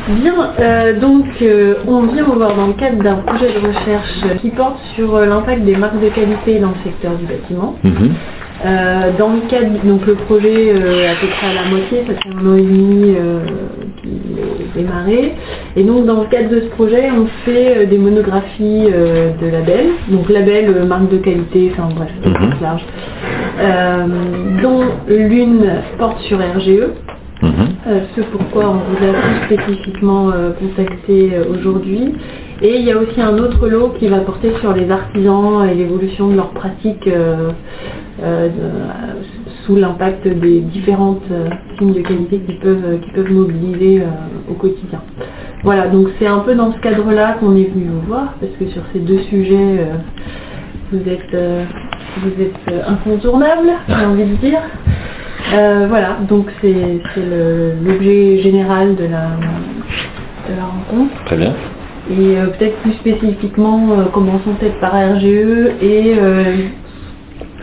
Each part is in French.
Bien, on vient vous voir dans le cadre d'un projet de recherche qui porte sur l'impact des marques de qualité dans le secteur du bâtiment. Dans le cadre, donc le projet à peu près à la moitié, ça fait 1 an et demi qu'il est démarré. Et donc dans le cadre de ce projet, on fait des monographies de labels, donc labels marque de qualité, enfin bref, c'est large, dont l'une porte sur RGE. Ce pourquoi on vous a plus spécifiquement contacté aujourd'hui. Et il y a aussi un autre lot qui va porter sur les artisans et l'évolution de leurs pratiques sous l'impact des différentes signes de qualité qui peuvent mobiliser au quotidien. Voilà, donc c'est un peu dans ce cadre-là qu'on est venu vous voir, parce que sur ces deux sujets, vous êtes incontournable, j'ai envie de dire. Voilà, donc c'est l'objet général de la rencontre. Très bien. Et peut-être plus spécifiquement, commençons peut-être par RGE et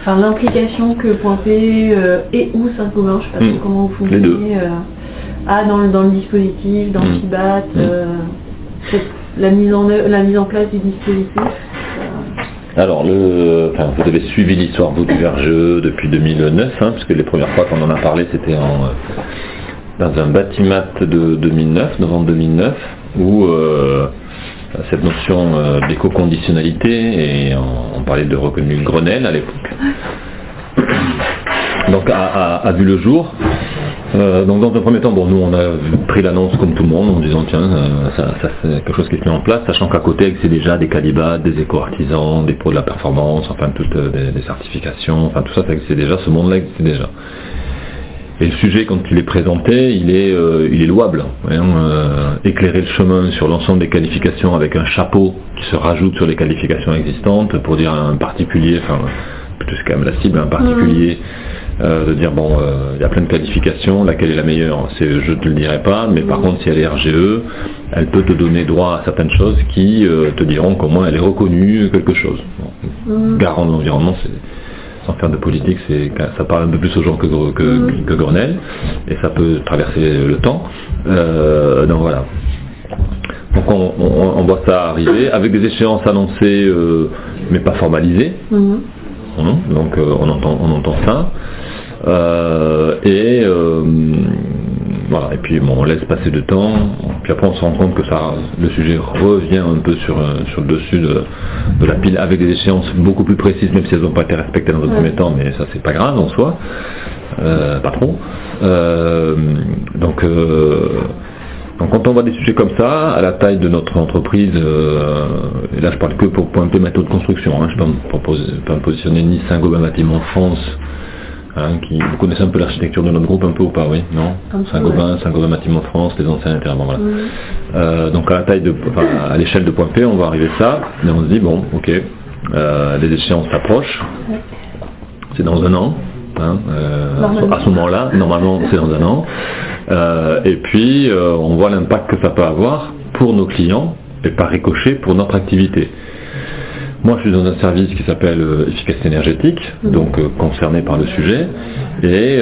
l'implication que Point P et ou Saint-Gobain, je ne sais pas trop comment vous fonctionnez, a dans le dispositif, dans le FIBAT, la mise en place du dispositif. Alors, vous avez suivi l'histoire vous du RGE depuis 2009, puisque les premières fois qu'on en a parlé, c'était dans un bâtiment de 2009, novembre 2009, où cette notion d'éco-conditionnalité, et on parlait de reconnu Grenelle à l'époque, donc a vu le jour. Donc dans un premier temps, nous on a pris l'annonce comme tout le monde en disant tiens, ça c'est quelque chose qui se met en place, sachant qu'à côté c'est déjà des Calibat, des éco-artisans, des pros de la performance, enfin toutes des certifications, enfin tout ça c'est déjà, ce monde-là existe déjà. Et le sujet quand il est présenté, il est louable. Éclairer le chemin sur l'ensemble des qualifications avec un chapeau qui se rajoute sur les qualifications existantes pour dire à un particulier, plutôt c'est quand même la cible, un particulier. De dire il y a plein de qualifications, laquelle est la meilleure, je ne te le dirai pas, mais par contre si elle est RGE, elle peut te donner droit à certaines choses qui te diront qu'au moins elle est reconnue quelque chose. Garant de l'environnement, sans faire de politique, ça parle un peu plus aux gens que Grenelle, et ça peut traverser le temps. Donc voilà. Donc on voit ça arriver, avec des échéances annoncées, mais pas formalisées. Donc on entend ça. Voilà, et puis on laisse passer le temps, puis après on se rend compte que le sujet revient un peu sur le dessus de la pile avec des échéances beaucoup plus précises, même si elles n'ont pas été respectées dans un premier temps, mais ça c'est pas grave en soi, pas trop. Donc quand on voit des sujets comme ça, à la taille de notre entreprise, et là je parle que pour Point P méthode de construction, je ne peux pas me positionner ni Saint-Gobain Bâtiment France, vous connaissez un peu l'architecture de notre groupe un peu ou pas, oui, non? Saint-Gobain Bâtiment France, les anciens internes, voilà. Donc à la taille à l'échelle de Point P, on va arriver à ça, et on se dit ok, les échéances s'approchent, c'est dans 1 an, à ce moment-là, normalement c'est dans 1 an, et puis on voit l'impact que ça peut avoir pour nos clients et par ricochet pour notre activité. Moi je suis dans un service qui s'appelle efficacité énergétique, donc concerné par le sujet, et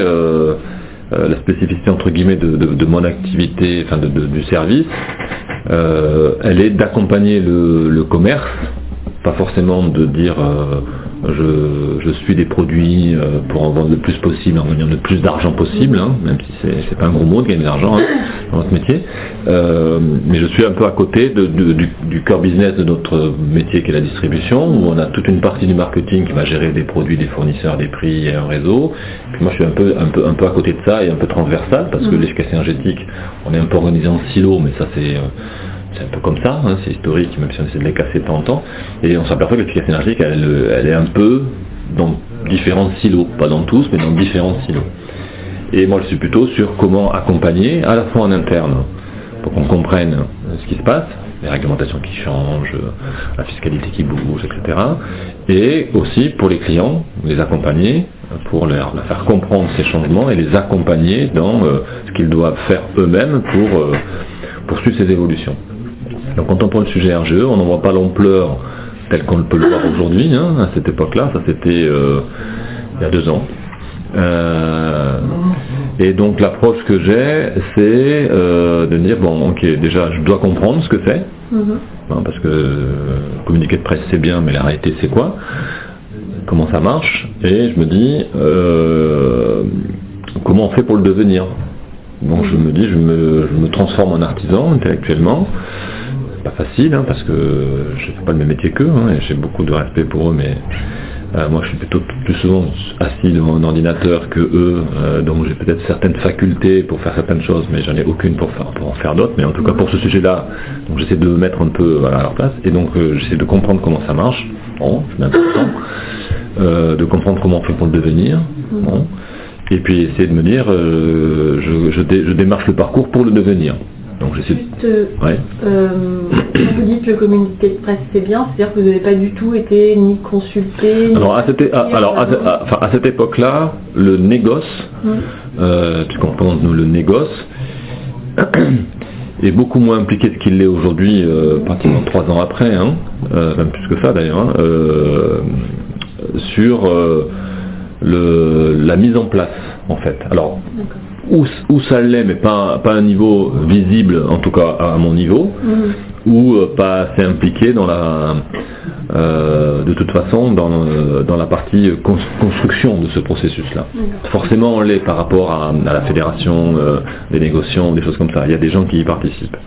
la spécificité entre guillemets de mon activité, du service, elle est d'accompagner le commerce, pas forcément de dire je suis des produits pour en vendre le plus possible, en gagnant le plus d'argent possible, même si c'est pas un gros mot de gagner de l'argent dans notre métier, mais je suis un peu à côté du core business de notre métier qui est la distribution, où on a toute une partie du marketing qui va gérer des produits, des fournisseurs, des prix et un réseau. Puis moi je suis un peu à côté de ça et un peu transversal, parce que l'efficacité énergétique, on est un peu organisé en silo, mais ça c'est un peu comme ça, c'est historique, même si on essaie de les casser de temps en temps, et on s'aperçoit que l'efficacité énergétique, elle est un peu dans différents silos, pas dans tous, mais dans différents silos. Et moi je suis plutôt sur comment accompagner, à la fois en interne, pour qu'on comprenne ce qui se passe, les réglementations qui changent, la fiscalité qui bouge, etc. Et aussi pour les clients, les accompagner, pour leur faire comprendre ces changements et les accompagner dans ce qu'ils doivent faire eux-mêmes pour poursuivre ces évolutions. Donc quand on prend le sujet RGE, on n'en voit pas l'ampleur telle qu'on peut le voir aujourd'hui, à cette époque-là, ça c'était il y a 2 ans. Et donc l'approche que j'ai, c'est de dire, bon, ok, déjà, je dois comprendre ce que c'est, parce que communiquer de presse, c'est bien, mais la réalité, c'est quoi? Comment ça marche? Et je me dis, comment on fait pour le devenir? Donc je me dis, je me transforme en artisan intellectuellement. Pas facile, hein, parce que je ne fais pas le même métier qu'eux, et j'ai beaucoup de respect pour eux, mais moi je suis plutôt plus souvent assis devant un ordinateur que eux, donc j'ai peut-être certaines facultés pour faire certaines choses, mais j'en ai aucune pour en faire d'autres. Mais en tout cas pour ce sujet-là, donc j'essaie de me mettre un peu à leur place, et donc j'essaie de comprendre comment ça marche. Bon, c'est important. De comprendre comment on fait pour le devenir. Bon. Et puis essayer de me dire, je démarche le parcours pour le devenir. Donc j'essaie quand vous dites le communiqué de presse c'est bien, c'est-à-dire que vous n'avez pas du tout été ni consulté. Alors à cette époque-là, le négoce, tu comprends, le négoce est beaucoup moins impliqué qu'il l'est aujourd'hui, pratiquement 3 ans après, même plus que ça d'ailleurs, sur la mise en place en fait. Alors où ça l'est, mais pas à un niveau visible, en tout cas à mon niveau, ou pas assez impliqué dans de toute façon dans la partie construction de ce processus-là. Forcément on l'est par rapport à la fédération des négociants, des choses comme ça. Il y a des gens qui y participent.